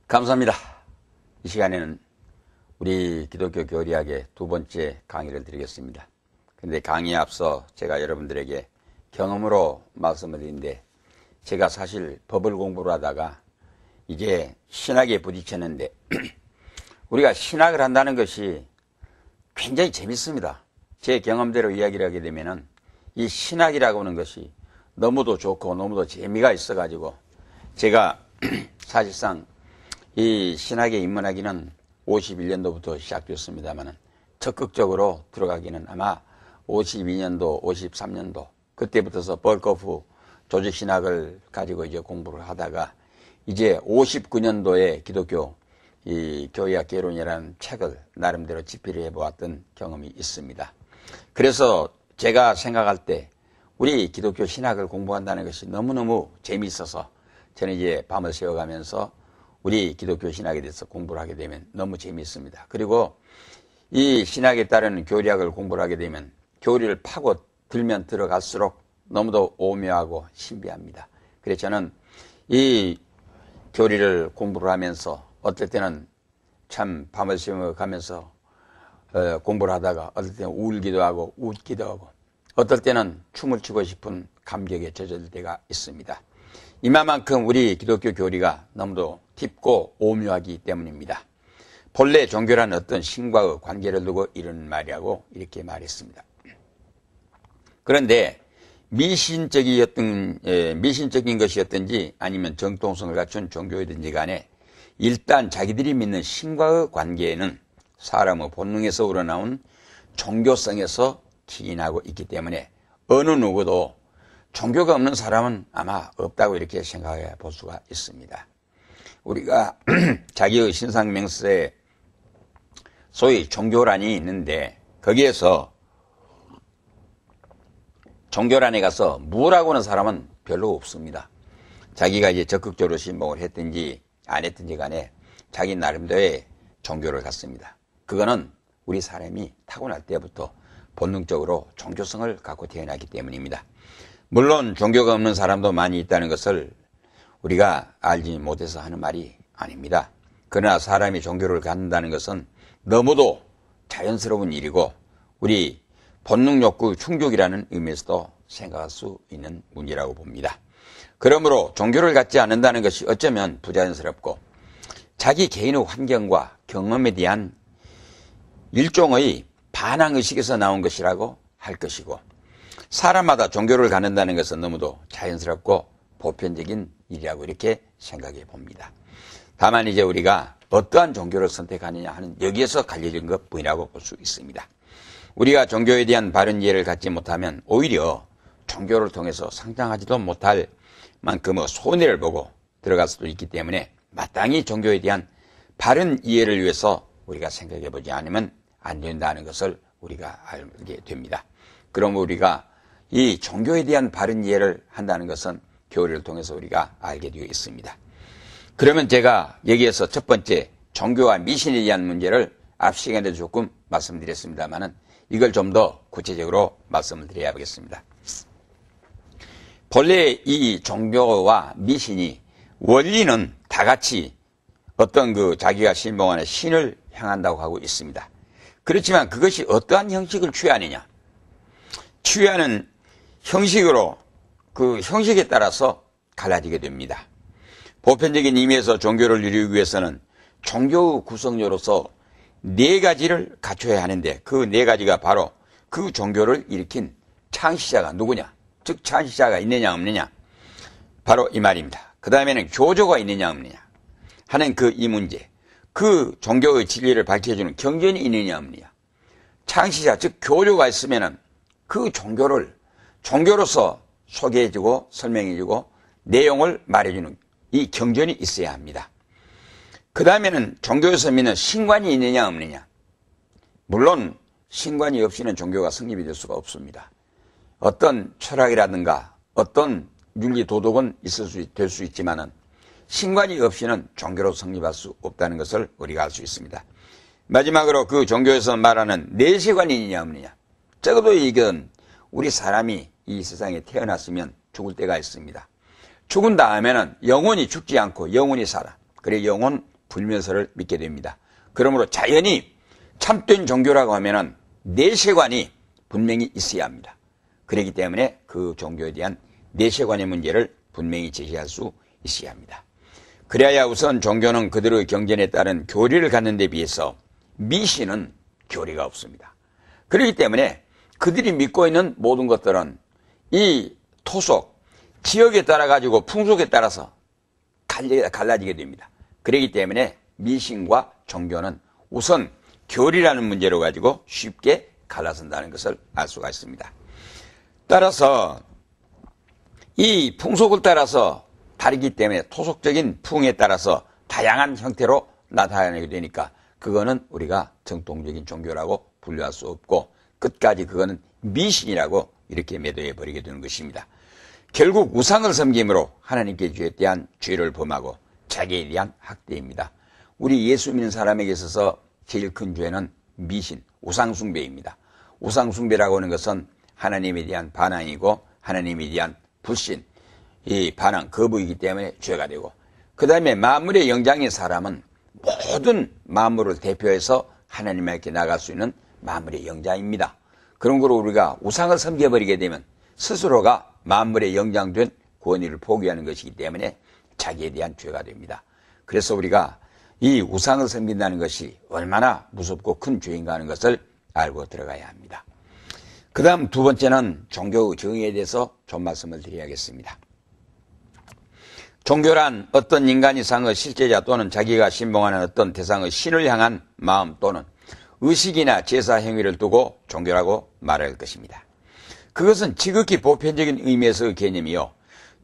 감사합니다. 이 시간에는 우리 기독교 교리학의 두 번째 강의를 드리겠습니다. 그런데 강의에 앞서 제가 여러분들에게 경험으로 말씀을 드리는데, 제가 사실 법을 공부를 하다가 이게 신학에 부딪혔는데 우리가 신학을 한다는 것이 굉장히 재밌습니다. 제 경험대로 이야기를 하게 되면은 이 신학이라고 하는 것이 너무도 좋고 너무도 재미가 있어가지고 제가 사실상 이 신학에 입문하기는 51년도부터 시작됐습니다만 적극적으로 들어가기는 아마 52년도, 53년도 그때부터서 벌거프 조직신학을 가지고 이제 공부를 하다가 이제 59년도에 기독교 이 교리학 개론이라는 책을 나름대로 집필을 해보았던 경험이 있습니다. 그래서 제가 생각할 때 우리 기독교 신학을 공부한다는 것이 너무너무 재미있어서 저는 이제 밤을 새워가면서 우리 기독교 신학에 대해서 공부를 하게 되면 너무 재미있습니다. 그리고 이 신학에 따르는 교리학을 공부를 하게 되면 교리를 파고 들면 들어갈수록 너무도 오묘하고 신비합니다. 그래서 저는 이 교리를 공부를 하면서 어떨 때는 참 밤을 새워가면서 공부를 하다가 어떨 때는 울기도 하고 웃기도 하고 어떨 때는 춤을 추고 싶은 감격에 젖을 때가 있습니다. 이만큼 우리 기독교 교리가 너무도 깊고 오묘하기 때문입니다. 본래 종교란 어떤 신과의 관계를 두고 이런 말이라고 이렇게 말했습니다. 그런데 미신적인 것이었든지 아니면 정통성을 갖춘 종교이든지 간에 일단 자기들이 믿는 신과의 관계에는 사람의 본능에서 우러나온 종교성에서 기인하고 있기 때문에 어느 누구도 종교가 없는 사람은 아마 없다고 이렇게 생각해 볼 수가 있습니다. 우리가 자기의 신상명세에 소위 종교란이 있는데 거기에서 종교란에 가서 뭐라고 하는 사람은 별로 없습니다. 자기가 이제 적극적으로 신봉을 했든지 안 했든지 간에 자기 나름대로의 종교를 갖습니다. 그거는 우리 사람이 타고날 때부터 본능적으로 종교성을 갖고 태어나기 때문입니다. 물론 종교가 없는 사람도 많이 있다는 것을 우리가 알지 못해서 하는 말이 아닙니다. 그러나 사람이 종교를 갖는다는 것은 너무도 자연스러운 일이고 우리 본능 욕구 충족이라는 의미에서도 생각할 수 있는 문제라고 봅니다. 그러므로 종교를 갖지 않는다는 것이 어쩌면 부자연스럽고 자기 개인의 환경과 경험에 대한 일종의 반항의식에서 나온 것이라고 할 것이고, 사람마다 종교를 갖는다는 것은 너무도 자연스럽고 보편적인 일이라고 이렇게 생각해 봅니다. 다만 이제 우리가 어떠한 종교를 선택하느냐 하는 여기에서 갈려진 것뿐이라고 볼 수 있습니다. 우리가 종교에 대한 바른 이해를 갖지 못하면 오히려 종교를 통해서 상상하지도 못할 만큼의 손해를 보고 들어갈 수도 있기 때문에 마땅히 종교에 대한 바른 이해를 위해서 우리가 생각해 보지 않으면 안 된다는 것을 우리가 알게 됩니다. 그럼 우리가 이 종교에 대한 바른 이해를 한다는 것은 교리를 통해서 우리가 알게 되어 있습니다. 그러면 제가 여기에서 첫 번째 종교와 미신에 대한 문제를 앞 시간에도 조금 말씀드렸습니다만은 이걸 좀 더 구체적으로 말씀을 드려야 하겠습니다. 본래 이 종교와 미신이 원리는 다 같이 어떤 자기가 신봉하는 신을 향한다고 하고 있습니다. 그렇지만 그것이 어떠한 형식을 취하느냐, 취하는 형식으로 그 형식에 따라서 갈라지게 됩니다. 보편적인 의미에서 종교를 이루기 위해서는 종교의 구성료로서 4가지를 갖춰야 하는데 그 4가지가 바로 그 종교를 일으킨 창시자가 누구냐, 즉 창시자가 있느냐 없느냐, 바로 이 말입니다. 그 다음에는 교조가 있느냐 없느냐 하는 이 문제, 그 종교의 진리를 밝혀주는 경전이 있느냐 없느냐, 창시자 즉 교조가 있으면은 그 종교를 종교로서 소개해주고 설명해주고 내용을 말해주는 이 경전이 있어야 합니다. 그 다음에는 종교에서 믿는 신관이 있느냐 없느냐. 물론 신관이 없이는 종교가 성립이 될 수가 없습니다. 어떤 철학이라든가 어떤 윤리 도덕은 될 수 있지만은 신관이 없이는 종교로 성립할 수 없다는 것을 우리가 알 수 있습니다. 마지막으로 그 종교에서 말하는 내세관이 있느냐 없느냐. 적어도 이건 우리 사람이 이 세상에 태어났으면 죽을 때가 있습니다. 죽은 다음에는 영혼이 죽지 않고 영혼이 살아. 그래 영혼 불면서를 믿게 됩니다. 그러므로 자연히 참된 종교라고 하면은 내세관이 분명히 있어야 합니다. 그렇기 때문에 그 종교에 대한 내세관의 문제를 분명히 제시할 수 있어야 합니다. 그래야 우선 종교는 그들의 경전에 따른 교리를 갖는 데 비해서 미신은 교리가 없습니다. 그렇기 때문에 그들이 믿고 있는 모든 것들은 이 토속, 지역에 따라 가지고 풍속에 따라서 갈라지게 됩니다. 그렇기 때문에 미신과 종교는 우선 교리라는 문제로 가지고 쉽게 갈라선다는 것을 알 수가 있습니다. 따라서 이 풍속을 따라서 다르기 때문에 토속적인 풍에 따라서 다양한 형태로 나타나게 되니까 그거는 우리가 정통적인 종교라고 분류할 수 없고 끝까지 그거는 미신이라고 이렇게 매도해 버리게 되는 것입니다. 결국 우상을 섬김으로 하나님께 죄에 대한 죄를 범하고 자기에 대한 학대입니다. 우리 예수 믿는 사람에게 있어서 제일 큰 죄는 미신, 우상숭배입니다. 우상숭배라고 하는 것은 하나님에 대한 반항이고 하나님에 대한 불신, 이 반항, 거부이기 때문에 죄가 되고 그 다음에 만물의 영장인 사람은 모든 만물을 대표해서 하나님께 나갈 수 있는 만물의 영장입니다. 그런 거로 우리가 우상을 섬겨버리게 되면 스스로가 만물의 영장된 권위를 포기하는 것이기 때문에 자기에 대한 죄가 됩니다. 그래서 우리가 이 우상을 섬긴다는 것이 얼마나 무섭고 큰 죄인가 하는 것을 알고 들어가야 합니다. 그 다음 두 번째는 종교의 정의에 대해서 좀 말씀을 드려야겠습니다. 종교란 어떤 인간 이상의 실제자 또는 자기가 신봉하는 어떤 대상의 신을 향한 마음 또는 의식이나 제사 행위를 두고 종교라고 말할 것입니다. 그것은 지극히 보편적인 의미에서의 개념이요.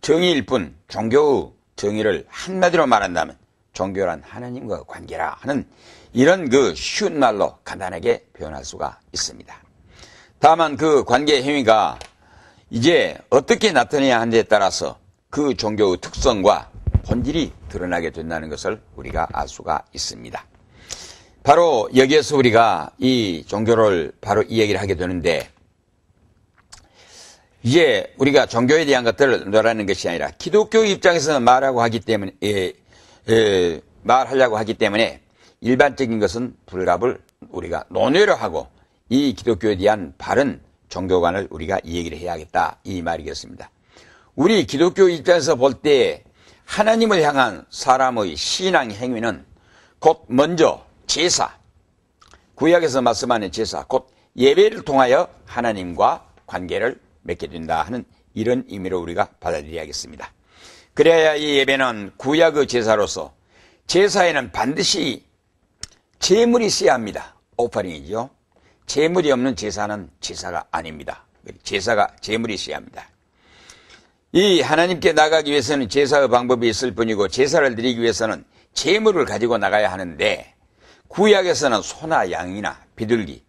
정의일 뿐 종교의 정의를 한마디로 말한다면 종교란 하나님과 관계라 하는 이런 그 쉬운 말로 간단하게 표현할 수가 있습니다. 다만 그 관계 행위가 이제 어떻게 나타내야 하는 데 따라서 그 종교의 특성과 본질이 드러나게 된다는 것을 우리가 알 수가 있습니다. 바로 여기에서 우리가 이 종교를 바로 이 얘기를 하게 되는데 이제 우리가 종교에 대한 것들을 논하는 것이 아니라 기독교 입장에서 말하려고 하기 때문에 일반적인 것은 불갑을 우리가 논외로 하고 이 기독교에 대한 바른 종교관을 우리가 이 얘기를 해야겠다 이 말이겠습니다. 우리 기독교 입장에서 볼 때 하나님을 향한 사람의 신앙 행위는 곧 먼저 제사, 구약에서 말씀하는 제사, 곧 예배를 통하여 하나님과 관계를 맺게 된다 하는 이런 의미로 우리가 받아들여야겠습니다. 그래야 이 예배는 구약의 제사로서 제사에는 반드시 제물이 있어야 합니다. 오퍼링이죠. 제물이 없는 제사는 제사가 아닙니다. 제사가 제물이 있어야 합니다. 이 하나님께 나가기 위해서는 제사의 방법이 있을 뿐이고 제사를 드리기 위해서는 제물을 가지고 나가야 하는데 구약에서는 소나 양이나 비둘기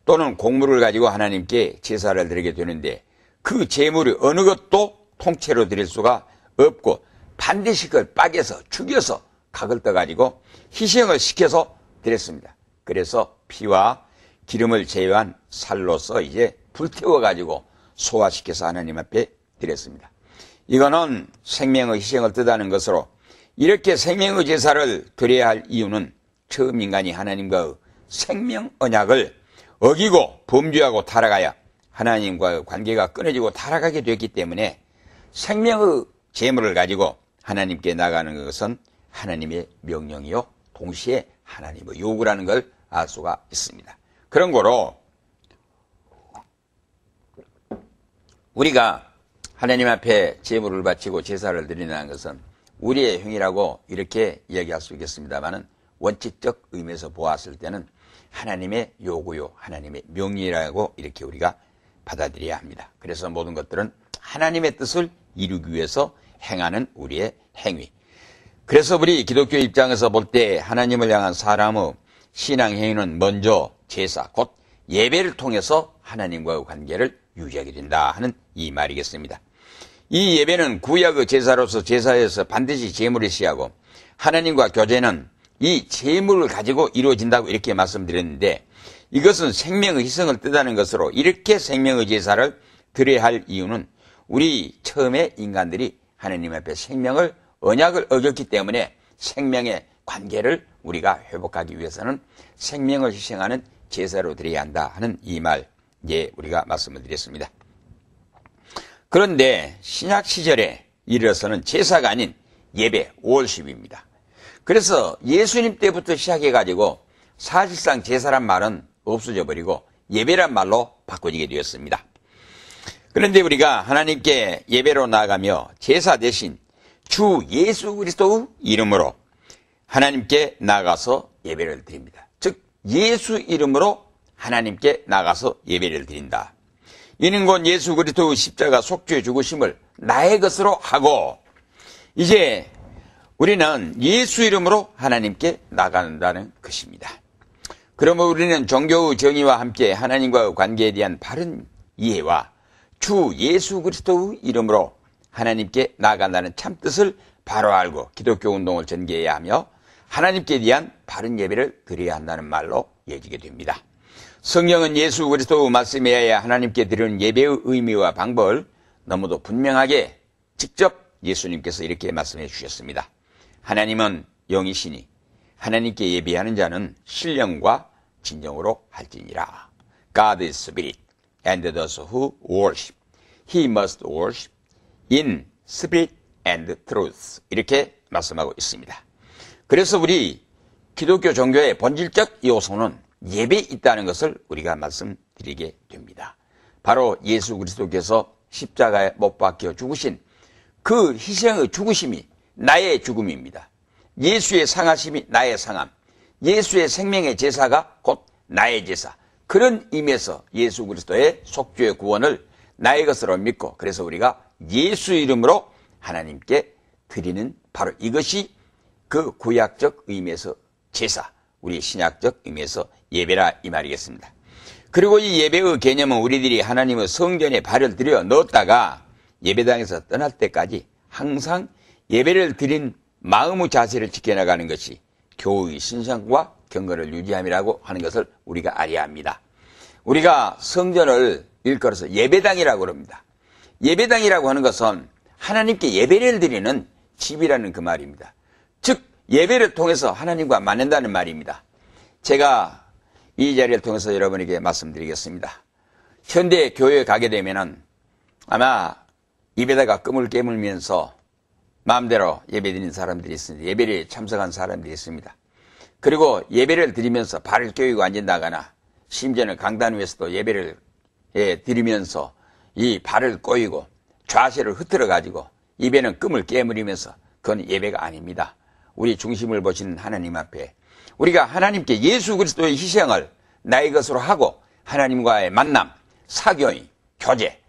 또는 곡물을 가지고 하나님께 제사를 드리게 되는데 그 제물이 어느 것도 통째로 드릴 수가 없고 반드시 그걸 빠개서 죽여서 각을 떠가지고 희생을 시켜서 드렸습니다. 그래서 피와 기름을 제외한 살로서 이제 불태워가지고 소화시켜서 하나님 앞에 드렸습니다. 이거는 생명의 희생을 뜻하는 것으로 이렇게 생명의 제사를 드려야 할 이유는 처음 인간이 하나님과의 생명 언약을 어기고 범죄하고 타락하여 하나님과의 관계가 끊어지고 타락하게 됐기 때문에 생명의 제물을 가지고 하나님께 나가는 것은 하나님의 명령이요 동시에 하나님의 요구라는 걸 알 수가 있습니다. 그런 거로 우리가 하나님 앞에 제물을 바치고 제사를 드린다는 것은 우리의 행위라고 이렇게 이야기할 수 있겠습니다만은 원칙적 의미에서 보았을 때는 하나님의 요구요, 하나님의 명령이라고 이렇게 우리가 받아들여야 합니다. 그래서 모든 것들은 하나님의 뜻을 이루기 위해서 행하는 우리의 행위. 그래서 우리 기독교 입장에서 볼 때 하나님을 향한 사람의 신앙 행위는 먼저 제사, 곧 예배를 통해서 하나님과의 관계를 유지하게 된다 하는 이 말이겠습니다. 이 예배는 구약의 제사로서 제사에서 반드시 제물이 시하고 하나님과 교제는 이 제물을 가지고 이루어진다고 이렇게 말씀드렸는데 이것은 생명의 희생을 뜻하는 것으로 이렇게 생명의 제사를 드려야 할 이유는 우리 처음에 인간들이 하나님 앞에 생명을 언약을 어겼기 때문에 생명의 관계를 우리가 회복하기 위해서는 생명을 희생하는 제사로 드려야 한다 하는 이 말, 우리가 말씀을 드렸습니다. 그런데 신약 시절에 이르러서는 제사가 아닌 예배, 월십입니다. 그래서 예수님 때부터 시작해가지고 사실상 제사란 말은 없어져 버리고 예배란 말로 바꿔지게 되었습니다. 그런데 우리가 하나님께 예배로 나아가며 제사 대신 주 예수 그리스도의 이름으로 하나님께 나아가서 예배를 드립니다. 즉 예수 이름으로 하나님께 나아가서 예배를 드린다. 이는 곧 예수 그리스도의 십자가 속죄 죽으심을 나의 것으로 하고 이제 우리는 예수 이름으로 하나님께 나간다는 것입니다. 그러면 우리는 종교의 정의와 함께 하나님과의 관계에 대한 바른 이해와 주 예수 그리스도의 이름으로 하나님께 나아간다는 참뜻을 바로 알고 기독교 운동을 전개해야 하며 하나님께 대한 바른 예배를 드려야 한다는 말로 이어지게 됩니다. 성경은 예수 그리스도의 말씀이어야 하나님께 드리는 예배의 의미와 방법을 너무도 분명하게 직접 예수님께서 이렇게 말씀해 주셨습니다. 하나님은 영이시니 하나님께 예배하는 자는 신령과 진정으로 할지니라. God is spirit, and those who worship, he must worship in spirit and truth. 이렇게 말씀하고 있습니다. 그래서 우리 기독교 종교의 본질적 요소는 예배에 있다는 것을 우리가 말씀드리게 됩니다. 바로 예수 그리스도께서 십자가에 못 박혀 죽으신 그 희생의 죽으심이 나의 죽음입니다. 예수의 상하심이 나의 상함, 예수의 생명의 제사가 곧 나의 제사. 그런 의미에서 예수 그리스도의 속죄의 구원을 나의 것으로 믿고 그래서 우리가 예수 이름으로 하나님께 드리는 바로 이것이 그 구약적 의미에서 제사, 우리 신약적 의미에서 예배라 이 말이겠습니다. 그리고 이 예배의 개념은 우리들이 하나님의 성전에 발을 들여 넣었다가 예배당에서 떠날 때까지 항상 예배를 드린 마음의 자세를 지켜나가는 것이 교의 신성과 경건을 유지함이라고 하는 것을 우리가 알아야 합니다. 우리가 성전을 일컬어서 예배당이라고 합니다. 예배당이라고 하는 것은 하나님께 예배를 드리는 집이라는 그 말입니다. 즉 예배를 통해서 하나님과 만난다는 말입니다. 제가 이 자리를 통해서 여러분에게 말씀드리겠습니다. 현대 교회에 가게 되면은 아마 입에다가 끔을 깨물면서 마음대로 예배드리는 사람들이 있습니다. 예배에 참석한 사람들이 있습니다. 그리고 예배를 드리면서 발을 껴이고 앉는다거나 심지어는 강단 위에서도 예배를 드리면서 이 발을 꼬이고 좌세를 흐트러 가지고 입에는 끔을 깨물으면서 그건 예배가 아닙니다. 우리 중심을 보시는 하나님 앞에 우리가 하나님께 예수 그리스도의 희생을 나의 것으로 하고 하나님과의 만남, 사교인, 교제.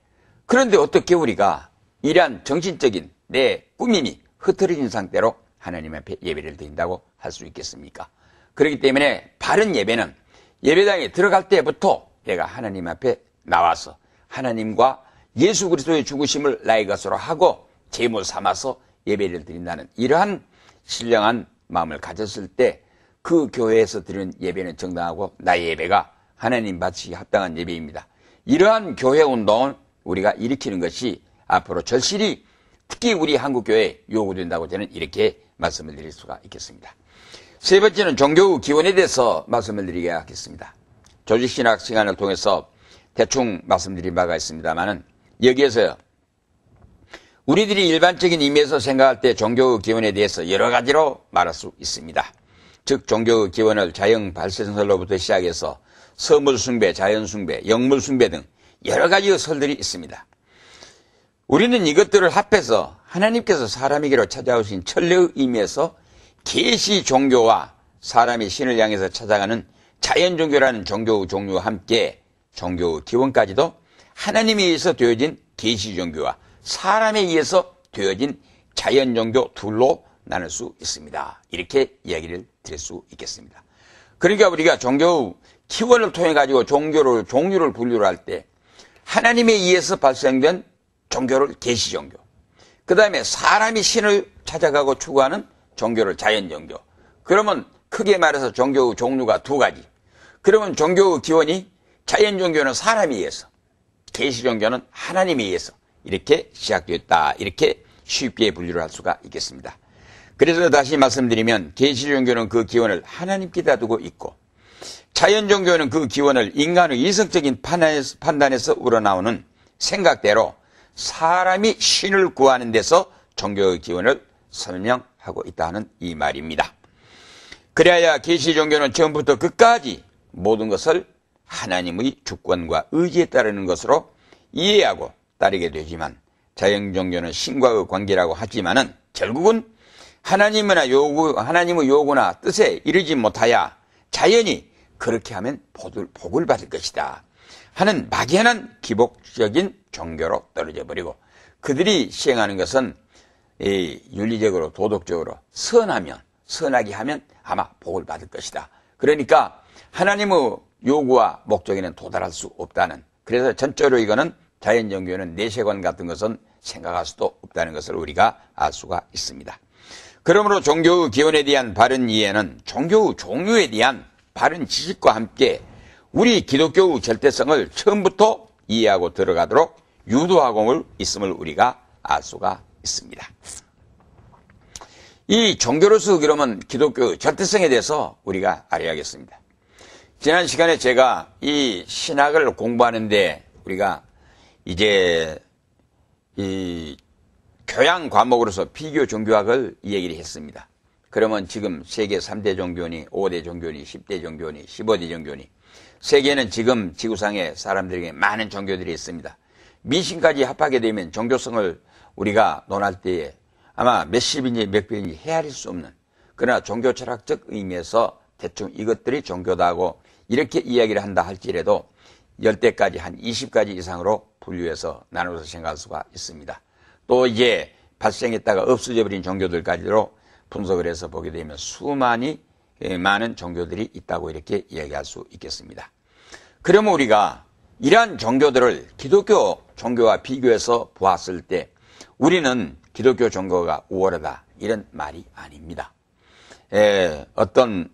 그런데 어떻게 우리가 이러한 정신적인 내 꾸밈이 흐트러진 상태로 하나님 앞에 예배를 드린다고 할 수 있겠습니까? 그렇기 때문에 바른 예배는 예배당에 들어갈 때부터 내가 하나님 앞에 나와서 하나님과 예수 그리스도의 죽으심을 나의 것으로 하고 제물 삼아서 예배를 드린다는 이러한 신령한 마음을 가졌을 때 그 교회에서 드리는 예배는 정당하고 나의 예배가 하나님 바치기 합당한 예배입니다. 이러한 교회 운동을 우리가 일으키는 것이 앞으로 절실히 특히 우리 한국교회에 요구된다고 저는 이렇게 말씀을 드릴 수가 있겠습니다. 세 번째는 종교의 기원에 대해서 말씀을 드리게 하겠습니다. 조직신학 시간을 통해서 대충 말씀드린 바가 있습니다만은 여기에서요. 우리들이 일반적인 의미에서 생각할 때 종교의 기원에 대해서 여러 가지로 말할 수 있습니다. 즉 종교의 기원을 자연 발생설로부터 시작해서 서물 숭배, 자연 숭배, 영물 숭배 등 여러 가지의 설들이 있습니다. 우리는 이것들을 합해서 하나님께서 사람에게로 찾아오신 천례의 의미에서 계시 종교와 사람이 신을 향해서 찾아가는 자연 종교라는 종교의 종류와 함께 종교의 기원까지도 하나님에 의해서 되어진 계시 종교와 사람에 의해서 되어진 자연 종교 둘로 나눌 수 있습니다. 이렇게 이야기를 드릴 수 있겠습니다. 그러니까 우리가 종교의 기원을 통해 가지고 종류를 분류를 할 때 하나님에 의해서 발생된 종교를 계시 종교, 그 다음에 사람이 신을 찾아가고 추구하는 종교를 자연 종교. 그러면 크게 말해서 종교의 종류가 두 가지. 그러면 종교의 기원이 자연 종교는 사람에 의해서, 계시 종교는 하나님에 의해서 이렇게 시작되었다. 이렇게 쉽게 분류를 할 수가 있겠습니다. 그래서 다시 말씀드리면 계시 종교는 그 기원을 하나님께다 두고 있고, 자연 종교는 그 기원을 인간의 이성적인 판단에서 우러나오는 생각대로 사람이 신을 구하는 데서 종교의 기원을 설명하고 있다는 이 말입니다. 그래야 계시 종교는 처음부터 끝까지 모든 것을 하나님의 주권과 의지에 따르는 것으로 이해하고 따르게 되지만, 자연 종교는 신과의 관계라고 하지만은 결국은 하나님의 요구나 뜻에 이르지 못하여 자연이 그렇게 하면 복을 받을 것이다 하는 막연한 기복적인 종교로 떨어져 버리고, 그들이 시행하는 것은 윤리적으로 도덕적으로 선하게 하면 아마 복을 받을 것이다. 그러니까 하나님의 요구와 목적에는 도달할 수 없다는, 그래서 전적으로 이거는 자연 종교는 내세관 같은 것은 생각할 수도 없다는 것을 우리가 알 수가 있습니다. 그러므로 종교의 기원에 대한 바른 이해는 종교의 종류에 대한 바른 지식과 함께 우리 기독교의 절대성을 처음부터 이해하고 들어가도록 유도하고 있음을 우리가 알 수가 있습니다. 이 종교로서 그러면 기독교의 절대성에 대해서 우리가 알아야겠습니다. 지난 시간에 제가 이 신학을 공부하는데 우리가 이제 이 교양 과목으로서 비교 종교학을 얘기를 했습니다. 그러면 지금 세계 3대 종교니 5대 종교니 10대 종교니 15대 종교니, 세계는 지금 지구상에 사람들에게 많은 종교들이 있습니다. 미신까지 합하게 되면 종교성을 우리가 논할 때에 아마 몇십인지 몇 배인지 헤아릴 수 없는, 그러나 종교 철학적 의미에서 대충 이것들이 종교다 하고 이렇게 이야기를 한다 할지라도 10대까지 한 20가지 이상으로 분류해서 나눠서 생각할 수가 있습니다. 또 이제 발생했다가 없어져 버린 종교들까지로 분석을 해서 보게 되면 많은 종교들이 있다고 이렇게 이야기할 수 있겠습니다. 그러면 우리가 이러한 종교들을 기독교 종교와 비교해서 보았을 때 우리는 기독교 종교가 우월하다 이런 말이 아닙니다. 어떤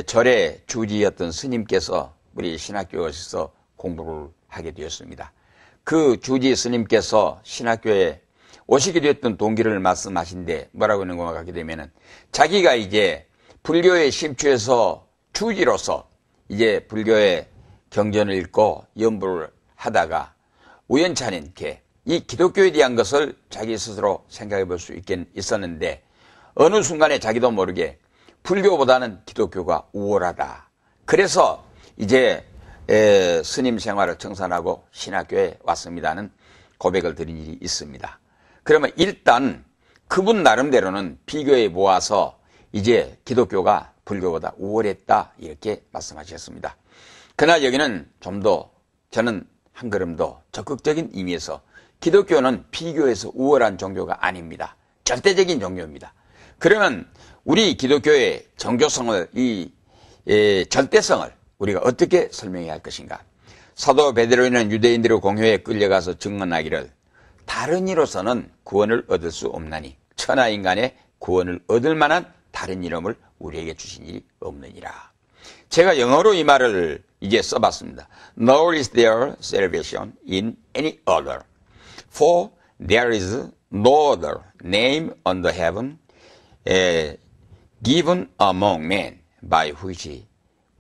절의 주지였던 스님께서 우리 신학교에서 공부를 하게 되었습니다. 그 주지 스님께서 신학교에 오시게 되었던 동기를 말씀하신데 뭐라고 하는 거 같게 되면은, 자기가 이제 불교에 심취해서 주지로서 이제 불교의 경전을 읽고 연구를 하다가 우연찮게 이 기독교에 대한 것을 자기 스스로 생각해 볼 수 있었는데, 어느 순간에 자기도 모르게 불교보다는 기독교가 우월하다. 그래서 이제 스님 생활을 청산하고 신학교에 왔습니다는 고백을 드린 일이 있습니다. 그러면 일단 그분 나름대로는 비교해 모아서 이제 기독교가 불교보다 우월했다 이렇게 말씀하셨습니다. 그러나 여기는 좀 더 저는 한 걸음 더 적극적인 의미에서 기독교는 비교해서 우월한 종교가 아닙니다. 절대적인 종교입니다. 그러면 우리 기독교의 종교성을, 절대성을 우리가 어떻게 설명해야 할 것인가? 사도 베드로는 유대인들의 공회에 끌려가서 증언하기를, 다른 이로서는 구원을 얻을 수 없나니 천하 인간의 구원을 얻을 만한 다른 이름을 우리에게 주신 일이 없느니라. 제가 영어로 이 말을 이제 써봤습니다. Nor is there salvation in any other, for there is no other name under heaven given among men by which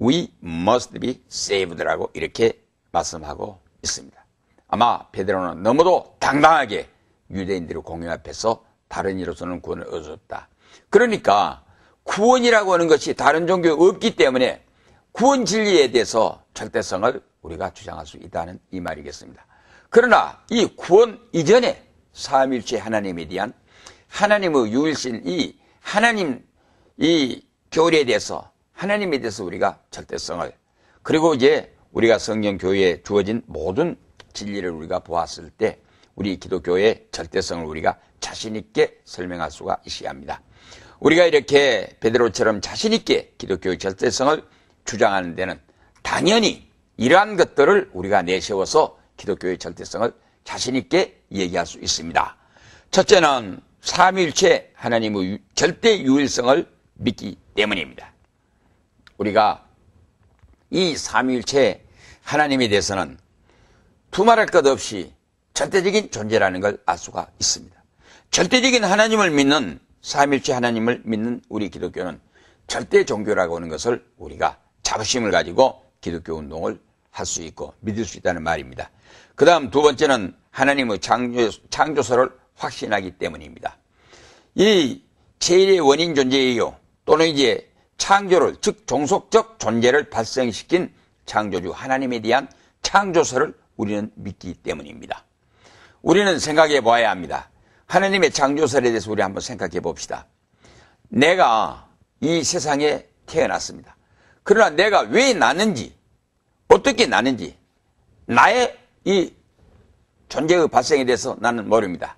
we must be saved라고 이렇게 말씀하고 있습니다. 아마 베드로는 너무도 당당하게 유대인들의 공회 앞에서 다른 이로서는 구원을 얻을 수 없다. 그러니까 구원이라고 하는 것이 다른 종교에 없기 때문에 구원 진리에 대해서 절대성을 우리가 주장할 수 있다는 이 말이겠습니다. 그러나 이 구원 이전에 삼위일체 하나님에 대한 하나님의 유일신 이 교리에 대해서, 하나님에 대해서 우리가 절대성을, 그리고 이제 우리가 성경 교회에 주어진 모든 진리를 우리가 보았을 때 우리 기독교의 절대성을 우리가 자신 있게 설명할 수가 있어야 합니다. 우리가 이렇게 베드로처럼 자신 있게 기독교의 절대성을 주장하는 데는 당연히 이러한 것들을 우리가 내세워서 기독교의 절대성을 자신 있게 얘기할 수 있습니다. 첫째는 삼위일체 하나님의 절대 유일성을 믿기 때문입니다. 우리가 이 삼위일체 하나님에 대해서는 두말할 것 없이 절대적인 존재라는 걸 알 수가 있습니다. 절대적인 하나님을 믿는 삼일체 하나님을 믿는 우리 기독교는 절대 종교라고 하는 것을 우리가 자부심을 가지고 기독교 운동을 할 수 있고 믿을 수 있다는 말입니다. 그 다음 두 번째는 하나님의 창조설을 확신하기 때문입니다. 이 제일의 원인 존재이요 또는 이제 창조를 즉 종속적 존재를 발생시킨 창조주 하나님에 대한 창조설을 우리는 믿기 때문입니다. 우리는 생각해 보아야 합니다. 하나님의 창조설에 대해서 우리 한번 생각해 봅시다. 내가 이 세상에 태어났습니다. 그러나 내가 왜 나는지 어떻게 나는지 나의 이 존재의 발생에 대해서 나는 모릅니다.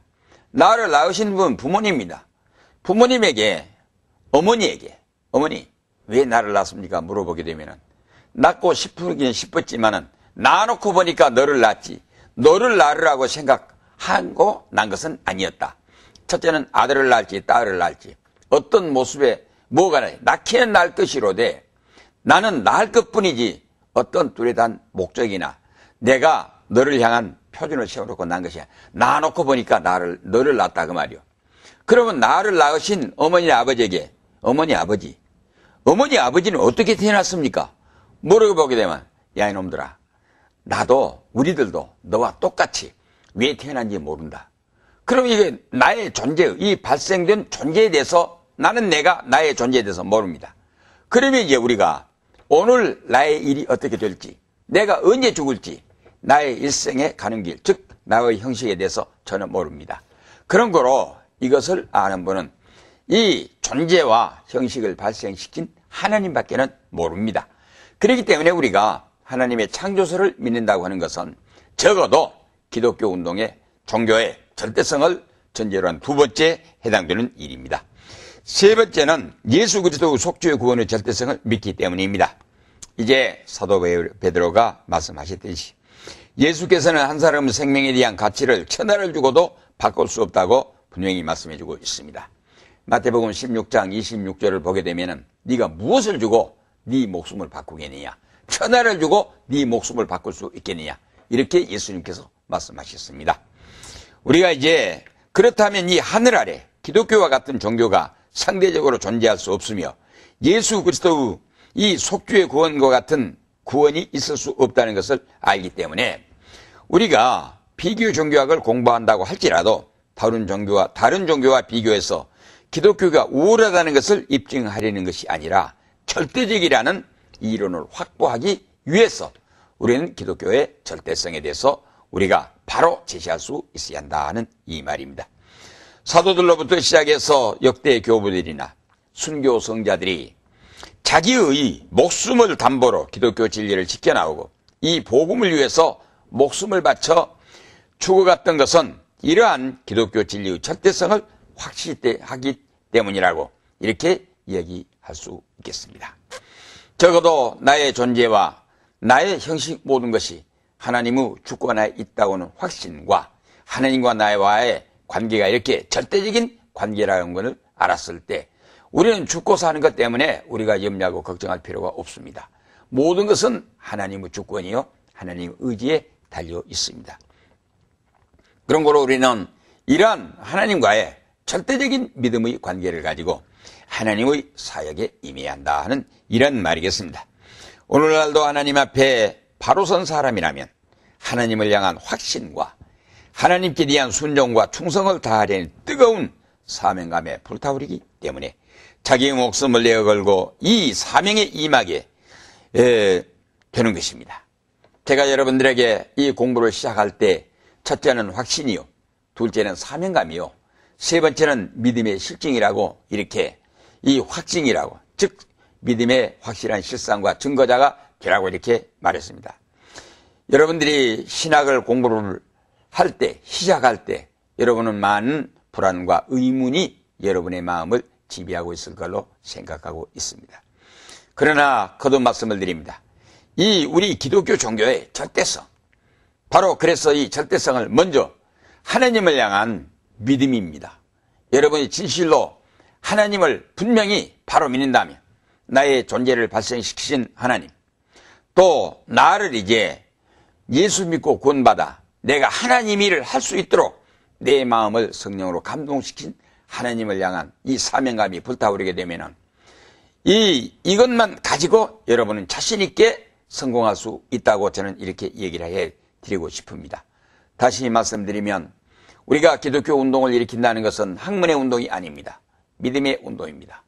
나를 낳으신 분은 부모님입니다. 부모님에게 어머니에게 어머니 왜 나를 낳았습니까? 물어보게 되면은 낳고 싶긴 싶었지만은 낳아놓고 보니까 너를 낳았지 너를 낳으라고 생각하고 난 것은 아니었다. 첫째는 아들을 낳을지 딸을 낳을지 어떤 모습에 뭐가 낳기는 낳을 것이로되 나는 낳을 것뿐이지 어떤 뚜렷한 목적이나 내가 너를 향한 표준을 세워놓고 난 것이야. 낳아놓고 보니까 너를 낳았다 그 말이요. 그러면 나를 낳으신 어머니 아버지에게 어머니 아버지는 어떻게 태어났습니까? 물어보게 되면 야 이놈들아 나도 우리들도 너와 똑같이 왜 태어난지 모른다. 그럼 이게 나의 존재 이 발생된 존재에 대해서 나는 내가 나의 존재에 대해서 모릅니다. 그러면 이제 우리가 오늘 나의 일이 어떻게 될지 내가 언제 죽을지 나의 일생에 가는 길 즉 나의 형식에 대해서 저는 모릅니다. 그런 거로 이것을 아는 분은 이 존재와 형식을 발생시킨 하나님밖에는 모릅니다. 그렇기 때문에 우리가 하나님의 창조설을 믿는다고 하는 것은 적어도 기독교 운동의 종교의 절대성을 전제로 한 두 번째 해당되는 일입니다. 세 번째는 예수 그리스도의 속죄의 구원의 절대성을 믿기 때문입니다. 이제 사도 베드로가 말씀하셨듯이 예수께서는 한 사람의 생명에 대한 가치를 천하를 주고도 바꿀 수 없다고 분명히 말씀해주고 있습니다. 마태복음 16장 26절을 보게 되면은 네가 무엇을 주고 네 목숨을 바꾸겠느냐 천하를 주고 네 목숨을 바꿀 수 있겠느냐 이렇게 예수님께서 말씀하셨습니다. 우리가 이제 그렇다면 이 하늘 아래 기독교와 같은 종교가 상대적으로 존재할 수 없으며 예수 그리스도의 이 속죄의 구원과 같은 구원이 있을 수 없다는 것을 알기 때문에 우리가 비교 종교학을 공부한다고 할지라도 다른 종교와 비교해서 기독교가 우월하다는 것을 입증하려는 것이 아니라 절대적이라는 이론을 확보하기 위해서 우리는 기독교의 절대성에 대해서 우리가 바로 제시할 수 있어야 한다는 이 말입니다. 사도들로부터 시작해서 역대 교부들이나 순교 성자들이 자기의 목숨을 담보로 기독교 진리를 지켜나오고 이 복음을 위해서 목숨을 바쳐 죽어갔던 것은 이러한 기독교 진리의 절대성을 확실하기 때문이라고 이렇게 이야기할 수 있겠습니다. 적어도 나의 존재와 나의 형식 모든 것이 하나님의 주권하에 있다고는 확신과 하나님과 나와의 관계가 이렇게 절대적인 관계라는 것을 알았을 때 우리는 죽고 사는 것 때문에 우리가 염려하고 걱정할 필요가 없습니다. 모든 것은 하나님의 주권이요 하나님의 의지에 달려 있습니다. 그런 거로 우리는 이러한 하나님과의 절대적인 믿음의 관계를 가지고 하나님의 사역에 임해야 한다 하는 이런 말이겠습니다. 오늘날도 하나님 앞에 바로 선 사람이라면 하나님을 향한 확신과 하나님께 대한 순종과 충성을 다하려는 뜨거운 사명감에 불타오르기 때문에 자기의 목숨을 내어 걸고 이 사명에 임하게 되는 것입니다. 제가 여러분들에게 이 공부를 시작할 때 첫째는 확신이요, 둘째는 사명감이요, 세 번째는 믿음의 실증이라고 이렇게 이 확증이라고 즉 믿음의 확실한 실상과 증거자가 되라고 이렇게 말했습니다. 여러분들이 신학을 공부를 할 때, 시작할 때 여러분은 많은 불안과 의문이 여러분의 마음을 지배하고 있을 걸로 생각하고 있습니다. 그러나 거듭 말씀을 드립니다. 이 우리 기독교 종교의 절대성, 바로 그래서 이 절대성을 먼저 하나님을 향한 믿음입니다. 여러분이 진실로 하나님을 분명히 바로 믿는다면 나의 존재를 발생시키신 하나님, 또 나를 이제 예수 믿고 구원받아 내가 하나님 일을 할 수 있도록 내 마음을 성령으로 감동시킨 하나님을 향한 이 사명감이 불타오르게 되면은 이것만 가지고 여러분은 자신 있게 성공할 수 있다고 저는 이렇게 얘기를 해 드리고 싶습니다. 다시 말씀드리면 우리가 기독교 운동을 일으킨다는 것은 학문의 운동이 아닙니다. 믿음의 운동입니다.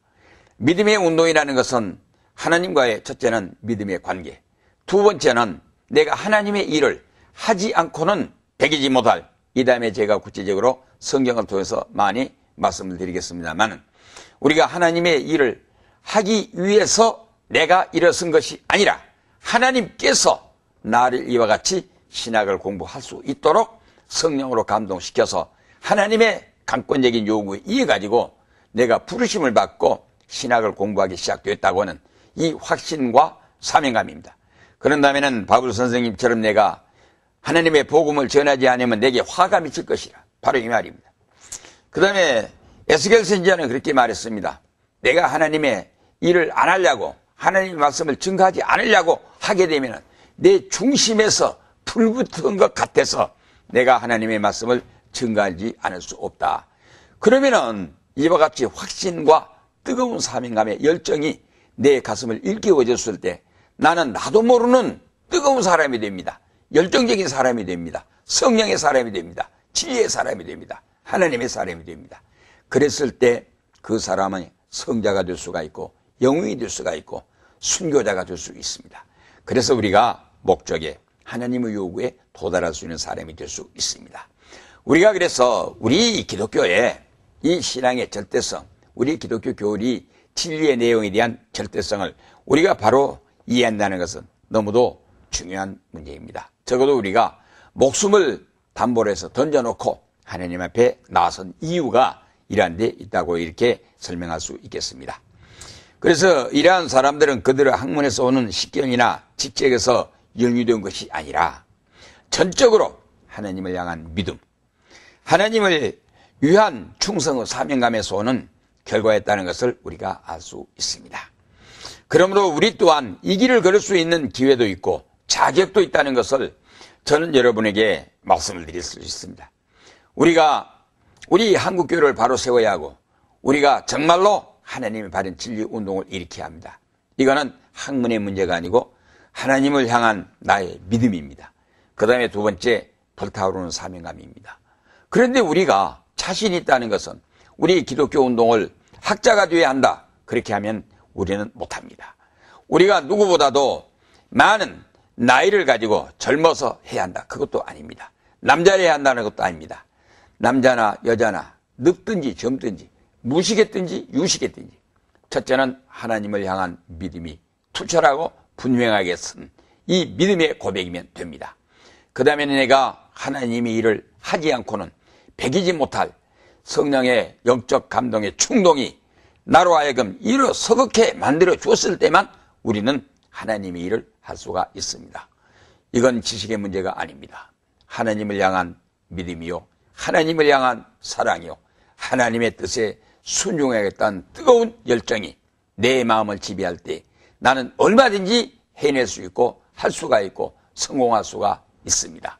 믿음의 운동이라는 것은 하나님과의 첫째는 믿음의 관계, 두 번째는 내가 하나님의 일을 하지 않고는 배기지 못할, 이 다음에 제가 구체적으로 성경을 통해서 많이 말씀을 드리겠습니다만, 우리가 하나님의 일을 하기 위해서 내가 일어선 것이 아니라 하나님께서 나를 이와 같이 신학을 공부할 수 있도록 성령으로 감동시켜서 하나님의 강권적인 요구에 의해 가지고 내가 부르심을 받고 신학을 공부하기 시작됐다고 하는 이 확신과 사명감입니다. 그런다면 바울 선생님처럼 내가 하나님의 복음을 전하지 않으면 내게 화가 미칠 것이라, 바로 이 말입니다. 그 다음에 에스겔 선지자는 그렇게 말했습니다. 내가 하나님의 일을 안 하려고, 하나님의 말씀을 증거하지 않으려고 하게 되면 내 중심에서 불 붙은 것 같아서 내가 하나님의 말씀을 증거하지 않을 수 없다. 그러면은 이와 같이 확신과 뜨거운 사명감의 열정이 내 가슴을 일깨워줬을 때 나는 나도 모르는 뜨거운 사람이 됩니다. 열정적인 사람이 됩니다. 성령의 사람이 됩니다. 진리의 사람이 됩니다. 하나님의 사람이 됩니다. 그랬을 때 그 사람은 성자가 될 수가 있고 영웅이 될 수가 있고 순교자가 될 수 있습니다. 그래서 우리가 목적에 하나님의 요구에 도달할 수 있는 사람이 될 수 있습니다. 우리가 그래서 우리 기독교의 이 신앙의 절대성, 우리 기독교 교리 진리의 내용에 대한 절대성을 우리가 바로 이해한다는 것은 너무도 중요한 문제입니다. 적어도 우리가 목숨을 담보로 해서 던져놓고 하나님 앞에 나선 이유가 이러한 데 있다고 이렇게 설명할 수 있겠습니다. 그래서 이러한 사람들은 그들의 학문에서 오는 식견이나 직책에서 영유된 것이 아니라 전적으로 하나님을 향한 믿음, 하나님을 위한 충성의 사명감에서 오는 결과였다는 것을 우리가 알 수 있습니다. 그러므로 우리 또한 이 길을 걸을 수 있는 기회도 있고 자격도 있다는 것을 저는 여러분에게 말씀을 드릴 수 있습니다. 우리가 우리 한국교회를 바로 세워야 하고 우리가 정말로 하나님의 바른 진리 운동을 일으켜야 합니다. 이거는 학문의 문제가 아니고 하나님을 향한 나의 믿음입니다. 그 다음에 두 번째, 불타오르는 사명감입니다. 그런데 우리가 자신이 있다는 것은 우리 기독교 운동을 학자가 되어야 한다, 그렇게 하면 우리는 못합니다. 우리가 누구보다도 많은 나이를 가지고 젊어서 해야 한다, 그것도 아닙니다. 남자를 해야 한다는 것도 아닙니다. 남자나 여자나 늙든지 젊든지 무식했든지 유식했든지 첫째는 하나님을 향한 믿음이 투철하고 분명하게 쓴 이 믿음의 고백이면 됩니다. 그 다음에는 내가 하나님의 일을 하지 않고는 배기지 못할 성령의 영적 감동의 충동이 나로 하여금 이를 서극게 만들어 주었을 때만 우리는 하나님의 일을 할 수가 있습니다. 이건 지식의 문제가 아닙니다. 하나님을 향한 믿음이요, 하나님을 향한 사랑이요, 하나님의 뜻에 순종하겠다는 뜨거운 열정이 내 마음을 지배할 때 나는 얼마든지 해낼 수 있고 할 수가 있고 성공할 수가 있습니다.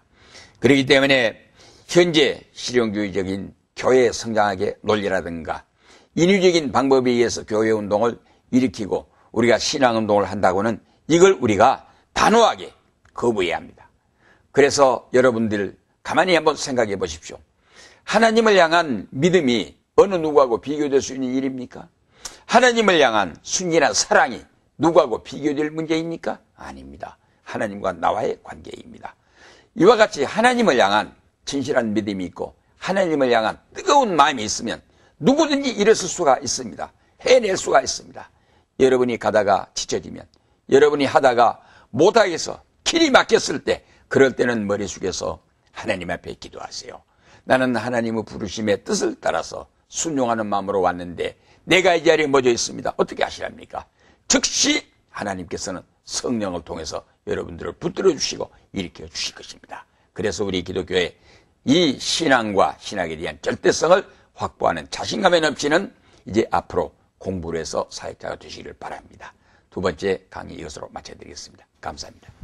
그렇기 때문에 현재 실용주의적인 교회 성장학의 논리라든가 인위적인 방법에 의해서 교회 운동을 일으키고 우리가 신앙 운동을 한다고는 이걸 우리가 단호하게 거부해야 합니다. 그래서 여러분들 가만히 한번 생각해 보십시오. 하나님을 향한 믿음이 어느 누구하고 비교될 수 있는 일입니까? 하나님을 향한 순진한 사랑이 누구하고 비교될 문제입니까? 아닙니다. 하나님과 나와의 관계입니다. 이와 같이 하나님을 향한 진실한 믿음이 있고 하나님을 향한 뜨거운 마음이 있으면 누구든지 일어설 수가 있습니다. 해낼 수가 있습니다. 여러분이 가다가 지쳐지면, 여러분이 하다가 못하겠어 길이 막혔을 때, 그럴 때는 머리 숙여서 하나님 앞에 기도하세요. 나는 하나님의 부르심의 뜻을 따라서 순종하는 마음으로 왔는데 내가 이 자리에 멎어 있습니다. 어떻게 하시랍니까? 즉시 하나님께서는 성령을 통해서 여러분들을 붙들어 주시고 일으켜 주실 것입니다. 그래서 우리 기독교의 이 신앙과 신학에 대한 절대성을 확보하는 자신감에 넘치는 이제 앞으로 공부를 해서 사역자가 되시기를 바랍니다. 두 번째 강의 이것으로 마쳐드리겠습니다. 감사합니다.